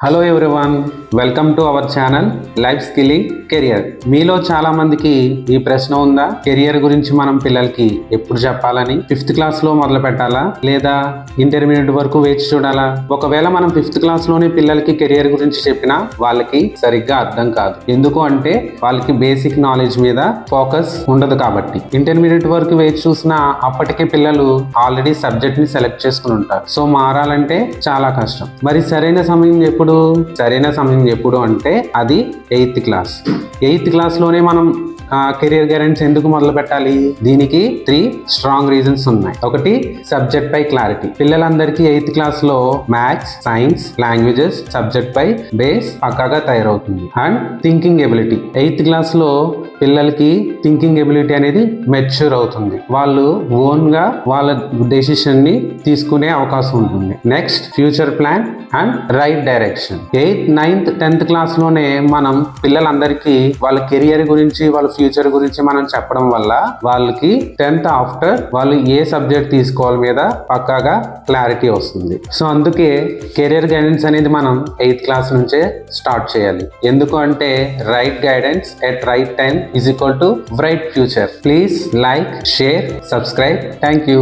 Hello everyone, welcome to our channel life skilling career. మీలో చాలా మందికి ఈ ప్రశ్న ఉందా? కెరియర్ గురించి మనం పిల్లలకి ఎప్పుడు చెప్పాలని? 5th క్లాస్ లో మొదలు పెట్టాలా లేదా ఇంటర్మీడియట్ వరకు వేచి చూడాలా? ఒకవేళ మనం 5th క్లాస్ లోనే పిల్లలకి కెరియర్ గురించి చెప్పినా వాళ్ళకి సరిగ్గా అర్థం కాదు. ఎందుకు అంటే వాళ్ళకి బేసిక్ నాలెడ్జ్ మీద ఫోకస్ ఉండదు కాబట్టి. ఇంటర్మీడియట్ వరకు వేచి చూసినా అప్పటికే పిల్లలు ఆల్రెడీ సబ్జెక్ట్ ని సెలెక్ట్ చేసుకుని ఉంటారు. సో మారాలంటే చాలా కష్టం. మరి సరైన సమయం ఎప్పుడు అంటే అది 8th క్లాస్. 8th క్లాస్ లోనే మనం కెరియర్ గైడెన్స్ ఎందుకు మొదలు పెట్టాలి? దీనికి 3 స్ట్రాంగ్ రీజన్స్ ఉన్నాయి. ఒకటి, సబ్జెక్ట్ పై క్లారిటీ. పిల్లలందరికీ 8th క్లాస్ లో మ్యాథ్స్, సైన్స్, లాంగ్వేజెస్ సబ్జెక్ట్ పై బేస్ పక్కాగా తయారవుతుంది. And thinking ability. 8th class లో పిల్లలకి థింకింగ్ ఎబిలిటీ అనేది మెచ్యూర్ అవుతుంది. వాళ్ళు ఓన్ గా వాళ్ళ డెసిషన్ ని తీసుకునే అవకాశం ఉంటుంది. Next, future plan and right direction. 8th, 9th, 10th class లోనే మనం పిల్లలందరికీ వాళ్ళ కెరియర్ గురించి, వాళ్ళ ఫ్యూచర్ గురించి మనం చెప్పడం వల్ల వాళ్ళకి 10th ఆఫ్టర్ వాళ్ళు ఏ సబ్జెక్ట్ తీసుకోవాలి మీద పక్కాగా క్లారిటీ వస్తుంది. సో అందుకే కెరియర్ గైడెన్స్ అనేది మనం 8th క్లాస్ నుంచే స్టార్ట్ చేయాలి. ఎందుకు అంటే right guidance at right time is equal to bright future. Please like, share, subscribe. Thank you.